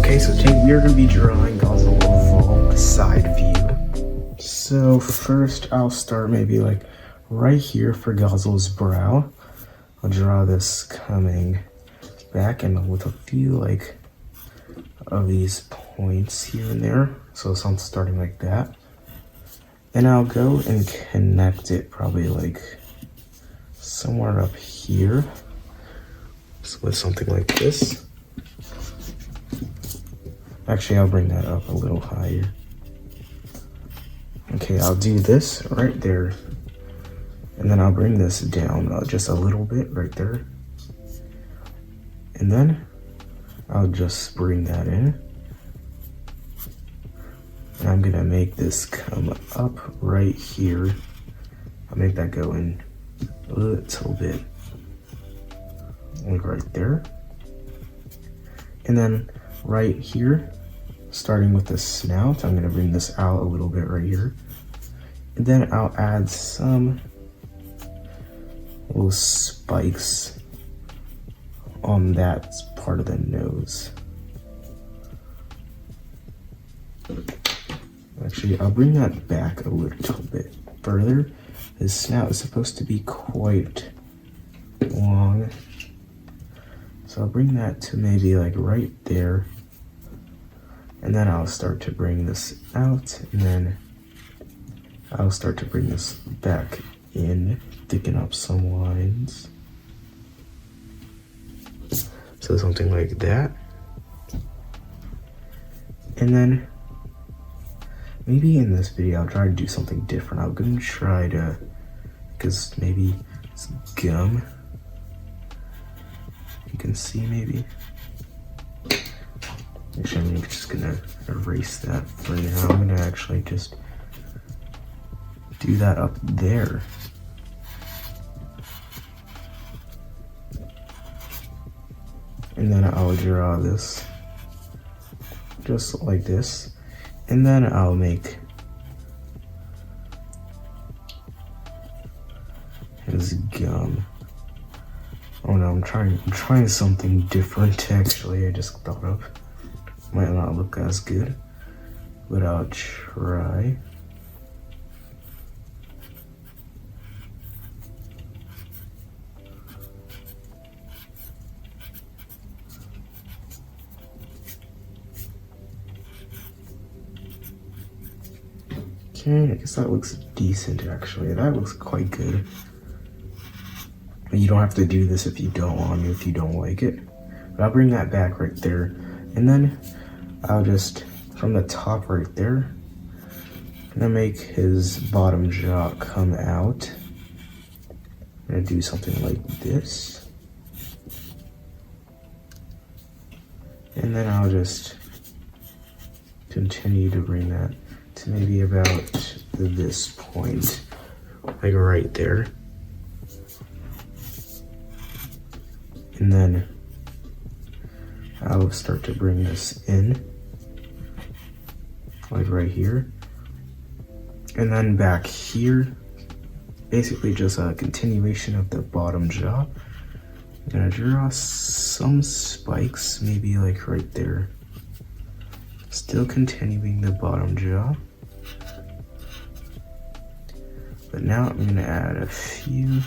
Okay, so today we are going to be drawing Godzilla Evoved side view. So first I'll start maybe like right here for Godzilla's brow. I'll draw this coming back and with a few like of these points here and there. So something starting like that. Then I'll go and connect it probably like somewhere up here. So with something like this. Actually, I'll bring that up a little higher. Okay, I'll do this right there. And then I'll bring this down just a little bit right there. And then I'll just bring that in. And I'm gonna make this come up right here. I'll make that go in a little bit. Like right there. And then right here, starting with the snout, I'm gonna bring this out a little bit right here. And then I'll add some little spikes on that part of the nose. Actually, I'll bring that back a little bit further. His snout is supposed to be quite long. So I'll bring that to maybe like right there. And then I'll start to bring this out, and then I'll start to bring this back in, thicken up some lines. So something like that. And then maybe in this video I'll try to do something different. I'm gonna try to, because maybe it's gum. You can see maybe. Actually, I'm just gonna erase that for now. I'm gonna actually just do that up there. And then I'll draw this just like this. And then I'll make his gum. Oh no, I'm trying something different actually, I just thought of. Might not look as good, but I'll try. Okay, I guess that looks decent actually. That looks quite good. You don't have to do this if you don't want to, if you don't like it. But I'll bring that back right there. And then I'll just, from the top right there, gonna make his bottom jaw come out. I'm gonna do something like this. And then I'll just continue to bring that to maybe about this point, like right there. And then I'll start to bring this in, like right here. And then back here, basically just a continuation of the bottom jaw. I'm gonna draw some spikes, maybe like right there. Still continuing the bottom jaw. But now I'm gonna add a few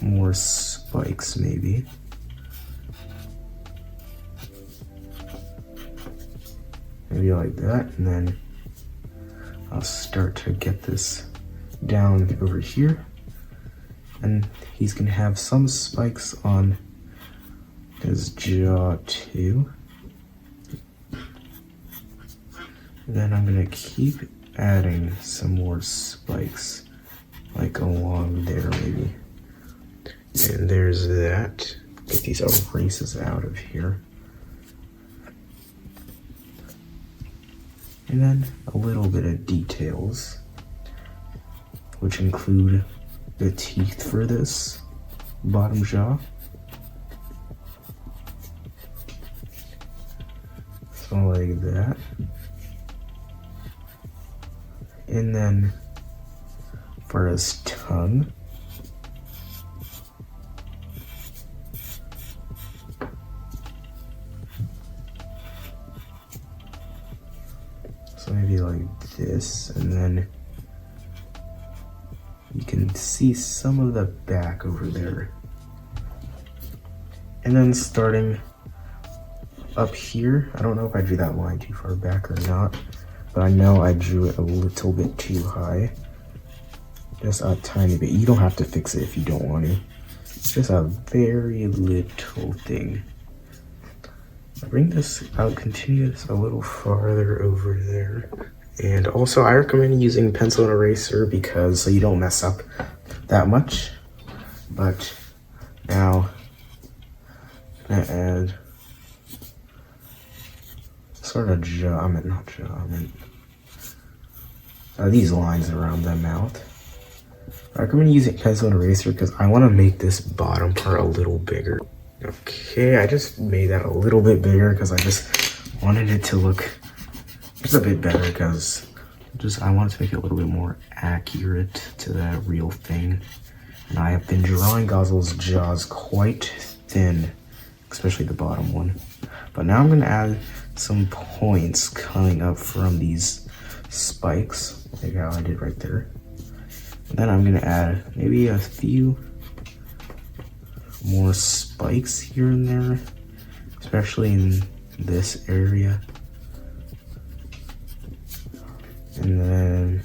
more spikes maybe. Maybe like that, and then I'll start to get this down over here. And he's gonna have some spikes on his jaw too. And then I'm gonna keep adding some more spikes, like along there maybe. And there's that. Get these erases out of here. And then a little bit of details, which include the teeth for this bottom jaw. So like that. And then for his tongue, So maybe like this, and then you can see some of the back over there. And then starting up here, I don't know if I drew that line too far back or not, but I know I drew it a little bit too high. Just a tiny bit. You don't have to fix it if you don't want to. It's just a very little thing. Bring this out, continue this a little farther over there. And also I recommend using pencil and eraser because so you don't mess up that much. But now I'm gonna add sort of these lines around the mouth. I recommend using pencil and eraser because I want to make this bottom part a little bigger. Okay, I just made that a little bit bigger because I just wanted it to look just a bit better because I wanted to make it a little bit more accurate to the real thing. And I have been drawing Godzilla's jaws quite thin, especially the bottom one. But now I'm going to add some points coming up from these spikes, like how I did right there. And then I'm going to add maybe a few more spikes here and there, especially in this area. And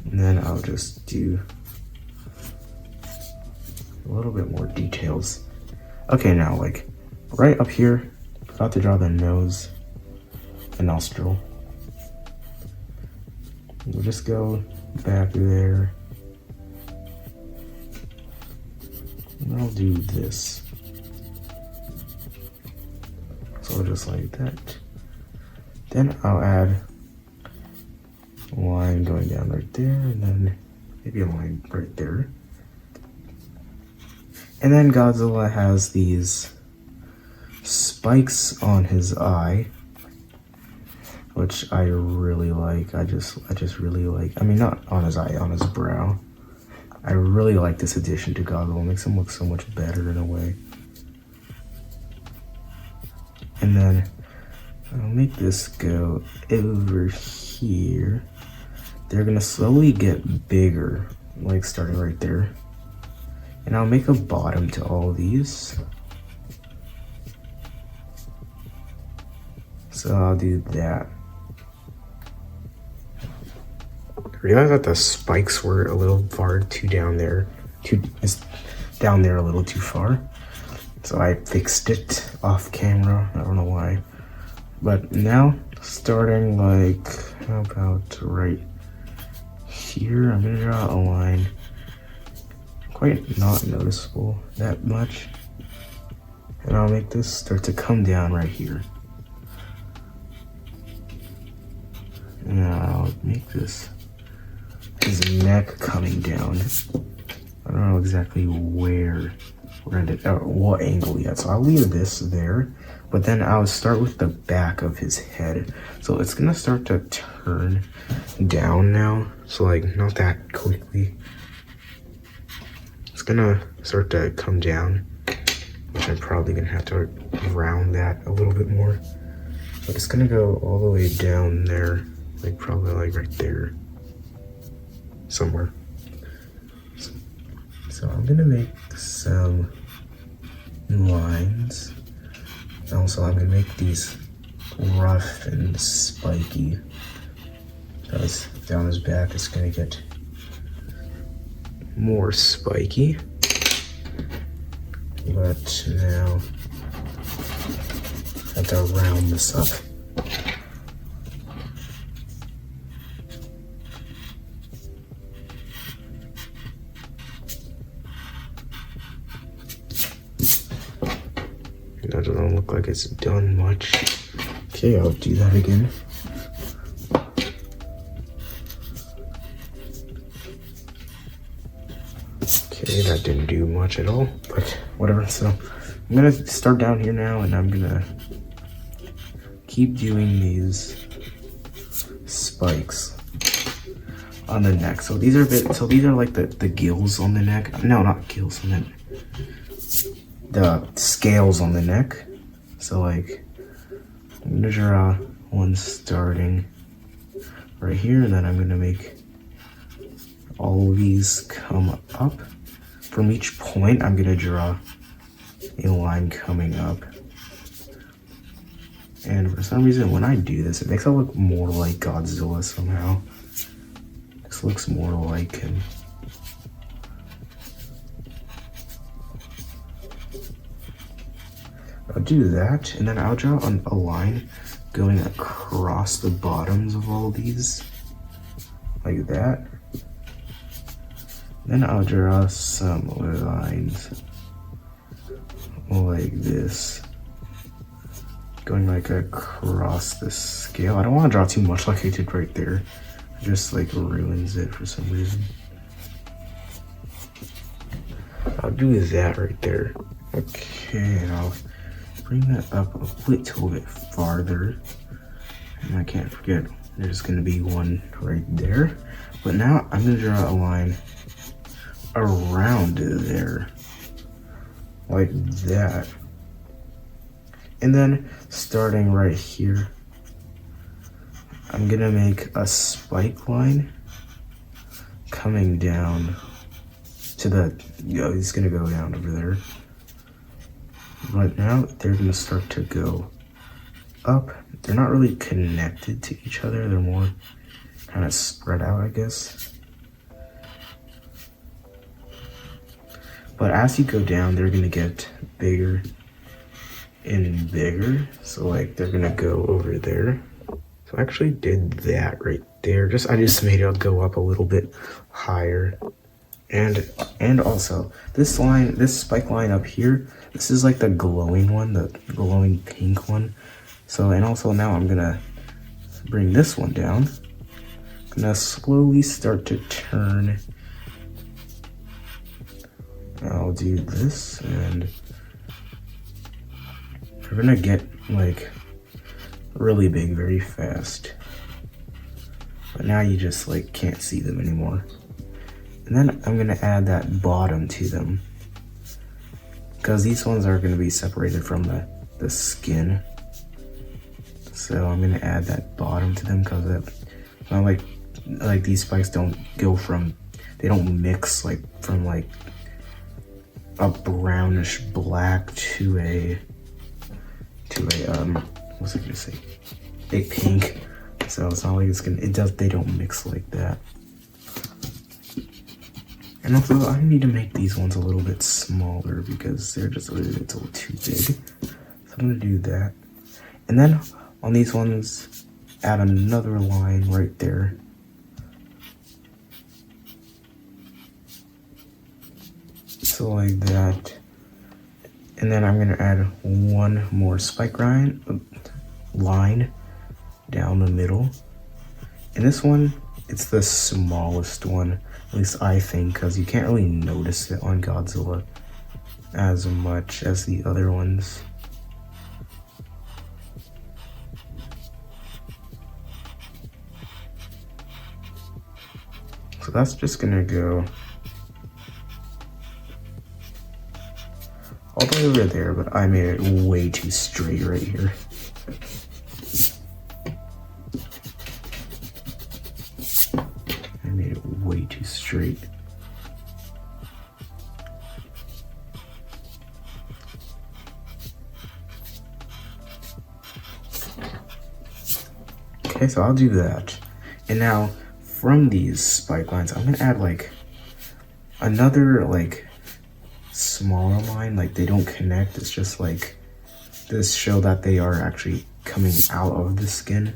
then I'll just do a little bit more details. Okay, now like right up here, about to draw the nose and nostril. We'll just go back there. And I'll do this. So just like that. Then I'll add a line going down right there, and then maybe a line right there. And then Godzilla has these spikes on his eye, which I really like. I just really like, I mean, not on his eye, on his brow. I really like this addition to Godzilla. It makes him look so much better in a way. And then I'll make this go over here. They're gonna slowly get bigger, like starting right there. And I'll make a bottom to all these. So I'll do that. I realized that the spikes were a little far too down there. Down there a little too far. So I fixed it off camera. I don't know why. But now, starting like, how about right here? I'm gonna draw a line. Quite not noticeable that much. And I'll make this start to come down right here. And I'll make this his neck coming down. I don't know exactly where what angle yet, so I'll leave this there. But then I'll start with the back of his head. So it's gonna start to turn down now. So like not that quickly. It's gonna start to come down, which I'm probably gonna have to round that a little bit more. But it's gonna go all the way down there, like probably like right there, somewhere. So I'm gonna make some lines. Also, I'm gonna make these rough and spiky because down his back it's gonna get more spiky. But now I have to round this up. That doesn't look like it's done much. Okay, I'll do that again. Okay, that didn't do much at all, but whatever. So I'm gonna start down here now, and I'm gonna keep doing these spikes on the neck. So these are like the gills on the neck. No, not gills, I meant the scales on the neck. So like I'm gonna draw one starting right here, and then I'm gonna make all of these come up. From each point, I'm gonna draw a line coming up. And for some reason, when I do this, it makes it look more like Godzilla somehow. This looks more like him. I'll do that, and then I'll draw a line going across the bottoms of all these, like that. Then I'll draw some lines like this, going like across the scale. I don't want to draw too much like I did right there. It just like ruins it for some reason. I'll do that right there. Okay, and I'll bring that up a little bit farther. And I can't forget, there's gonna be one right there. But now I'm gonna draw a line around there, like that. And then starting right here, I'm gonna make a spike line coming down to the, it's gonna go down over there. But now they're gonna start to go up. They're not really connected to each other. They're more kind of spread out, I guess. But as you go down, they're gonna get bigger and bigger. So like they're gonna go over there. So I actually did that right there. I just made it go up a little bit higher. And also this line, this spike line up here, this is like the glowing one, the glowing pink one. So, and also now I'm gonna bring this one down. I'm gonna slowly start to turn. I'll do this, and we're gonna get like really big very fast. But now you just like can't see them anymore. And then I'm gonna add that bottom to them, because these ones are gonna be separated from the skin. So I'm gonna add that bottom to them, because not like these spikes don't go from, they don't mix like from like a brownish black to a what's it gonna say, a pink. So it's not like it's gonna, they don't mix like that. And also I need to make these ones a little bit smaller because they're just a little too big. So I'm gonna do that. And then on these ones, add another line right there. So like that. And then I'm gonna add one more spike line down the middle. And this one, it's the smallest one, at least I think, because you can't really notice it on Godzilla as much as the other ones. So that's just gonna go all the way over there, but I made it way too straight right here. I made it way too straight. Okay, so I'll do that. And now from these spike lines, I'm gonna add like another like smaller line. Like they don't connect, it's just like this, show that they are actually coming out of the skin.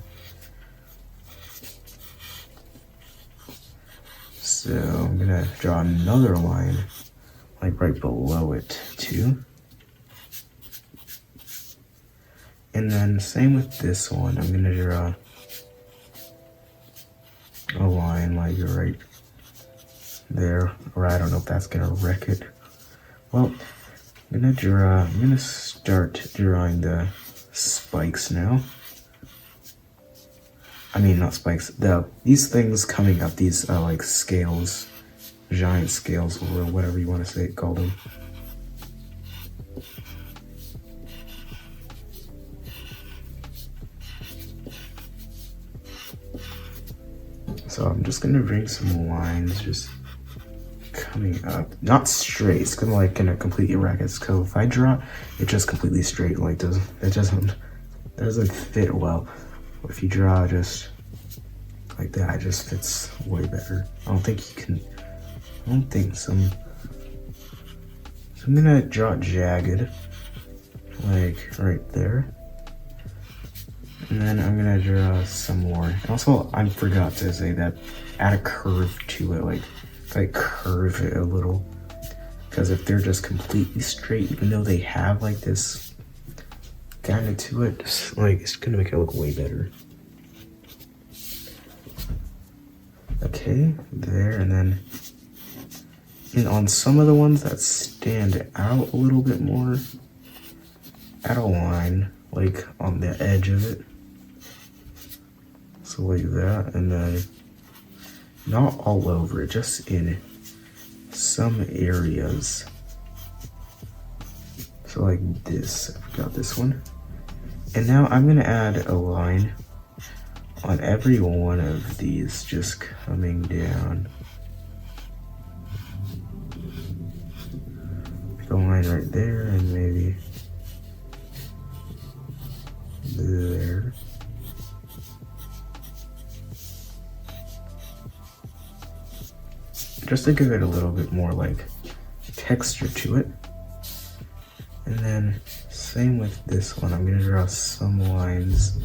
So I'm gonna draw another line like right below it too. And then same with this one, I'm gonna draw a line like right there, or I don't know if that's gonna wreck it. Well, I'm gonna start drawing the spikes now. I mean, not spikes, these things coming up, these like scales, giant scales, or whatever you want to say, call them. So I'm just gonna bring some lines just coming up, not straight. It's gonna like in a completely ragged. So if I draw it just completely straight, like doesn't fit well. If you draw just like that, it just fits way better. I don't think you can. I don't think some. So I'm gonna draw it jagged, like right there. And then I'm gonna draw some more. And also, I forgot to say that add a curve to it, like curve it a little. Because if they're just completely straight, even though they have like this kind of to it, just, like it's gonna make it look way better. Okay, there, and then on some of the ones that stand out a little bit more, add a line like on the edge of it. So like that, and then not all over it, just in some areas. So like this, I forgot this one. And now I'm gonna add a line on every one of these, just coming down. Make a line right there, and maybe there. Just to give it a little bit more like texture to it. And then same with this one, I'm gonna draw some lines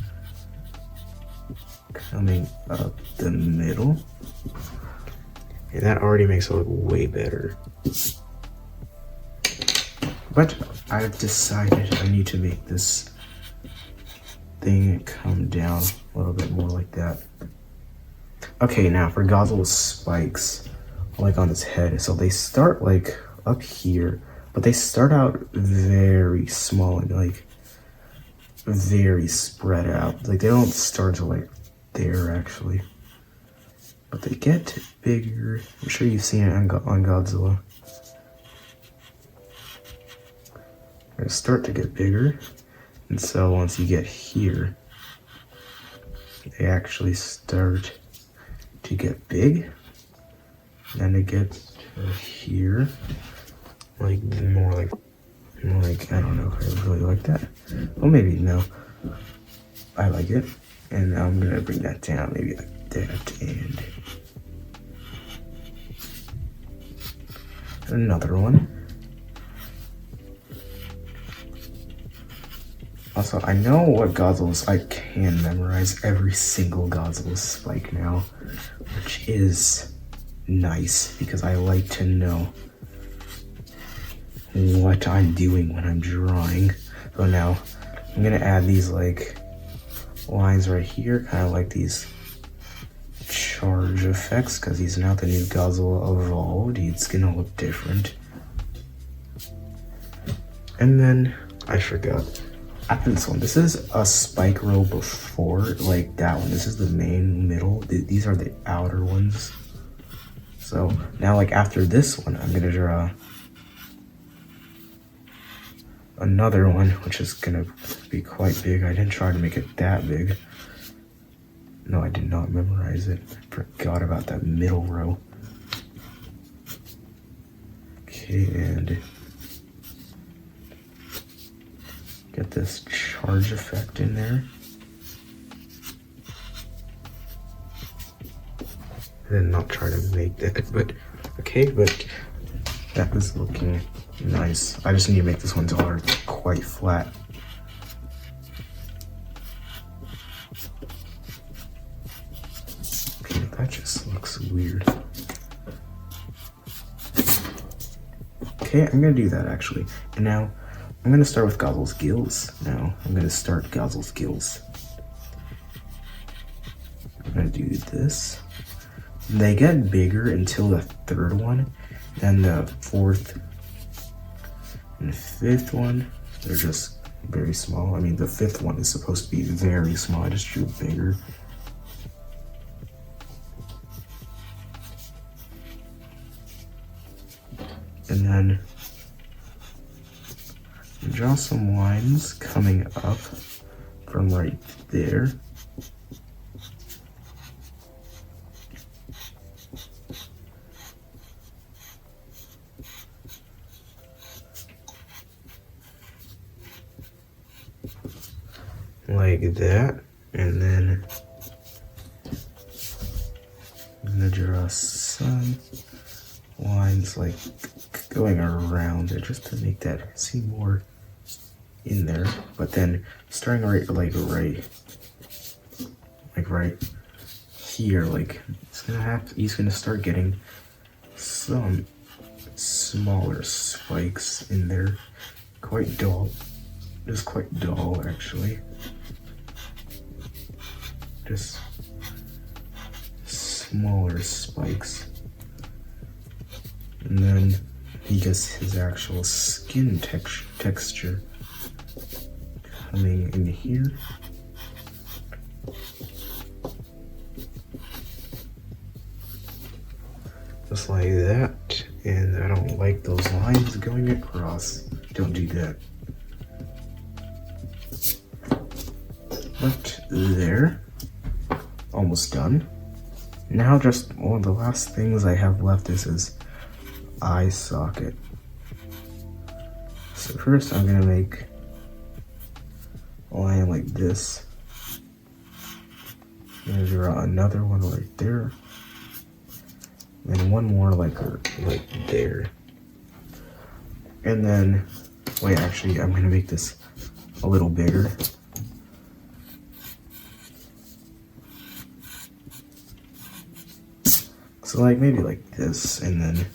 coming up the middle. And that already makes it look way better. But I've decided I need to make this thing come down a little bit more like that. Okay, now for Godzilla's spikes, like on his head. So they start like up here, but they start out very small and like very spread out. Like they don't start to like there actually, but they get bigger. I'm sure you've seen it on Godzilla. They start to get bigger, and so once you get here, they actually start to get big. Then it gets to here, like more like I don't know if I really like that. Well, maybe no. I like it, and I'm gonna bring that down, maybe like that, and another one. Also, I know what Godzilla's. I can memorize every single Godzilla spike now, which is nice because I like to know what I'm doing when I'm drawing. So now I'm gonna add these like lines right here, kind of like these charge effects, because he's now the new Godzilla Evolved. It's gonna look different. And then I forgot. After this one, this is a spike row before, like that one. This is the main middle. These are the outer ones. So now, like after this one, I'm gonna draw another one, which is gonna be quite big. I didn't try to make it that big. No, I did not memorize it. I forgot about that middle row. Okay, and get this charge effect in there. I did not try to make that, but okay, but that is looking nice. I just need to make this one taller, quite flat. Okay, that just looks weird. Okay, I'm gonna do that actually. And now I'm gonna start with Godzilla's gills. Now I'm gonna start Godzilla's gills. I'm gonna do this. They get bigger until the third one, then the fourth and fifth one, they're just very small. I mean, the fifth one is supposed to be very small. I just drew bigger. And then draw some lines coming up from right there. like that, and then I'm gonna draw some lines like going around it just to make that seem more in there. But then starting right here, like he's gonna start getting some smaller spikes in there. Quite dull. Just quite dull actually. Just smaller spikes. And then he gets his actual skin texture coming in here. Just like that. And I don't like those lines going across. Don't do that. But there. Almost done. Now just one of the last things I have left is his eye socket. So first I'm gonna make a line like this. I'm gonna draw another one right there. And one more like there. And then, wait, actually I'm gonna make this a little bigger. So like maybe like this, and then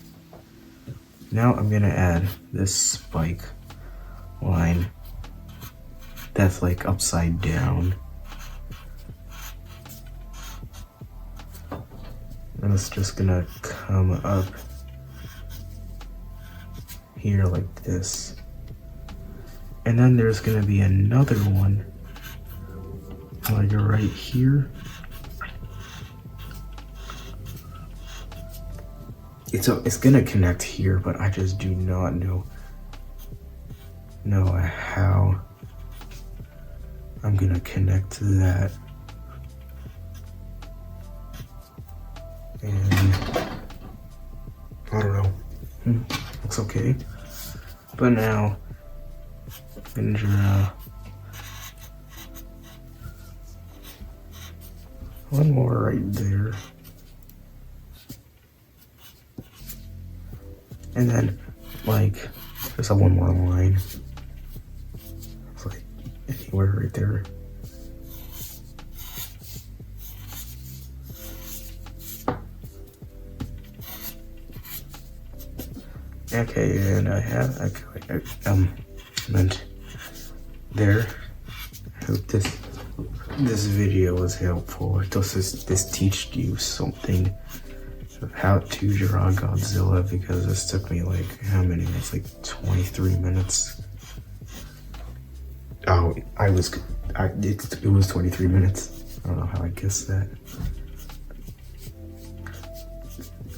now I'm gonna add this spike line that's like upside down. And it's just gonna come up here like this. And then there's gonna be another one like right here. It's gonna connect here, but I just do not know how I'm gonna connect to that. And I don't know. Looks okay. But now I'm gonna draw one more right there. And then, like, just have one more line. It's like anywhere right there. Okay, and I have, meant there. I hope this video was helpful. This teached you something of how to draw Godzilla, because this took me like, how many minutes? Like 23 minutes. Oh, it was 23 minutes. I don't know how I guessed that.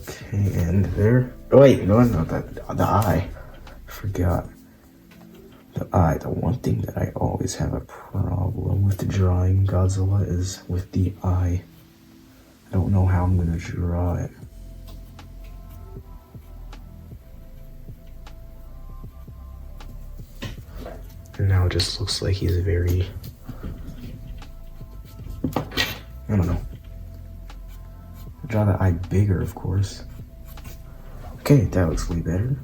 Okay, and there. Oh wait, no, the eye. I forgot. The eye, the one thing that I always have a problem with drawing Godzilla is with the eye. I don't know how I'm gonna draw it. And now it just looks like he's very, I don't know. Draw the eye bigger, of course. Okay, that looks way better.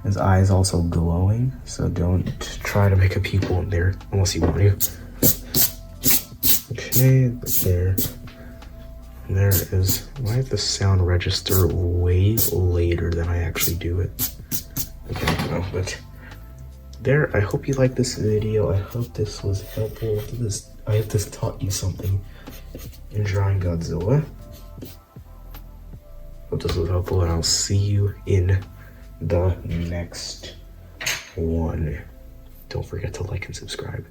His eye is also glowing, so don't try to make a pupil in there unless you want to. Okay, there. And there it is. Why did the sound register way later than I actually do it? Okay, I don't know, but there. I hope you liked this video. I hope this was helpful. I hope this taught you something in drawing Godzilla. Hope this was helpful, and I'll see you in the next one. Don't forget to like and subscribe.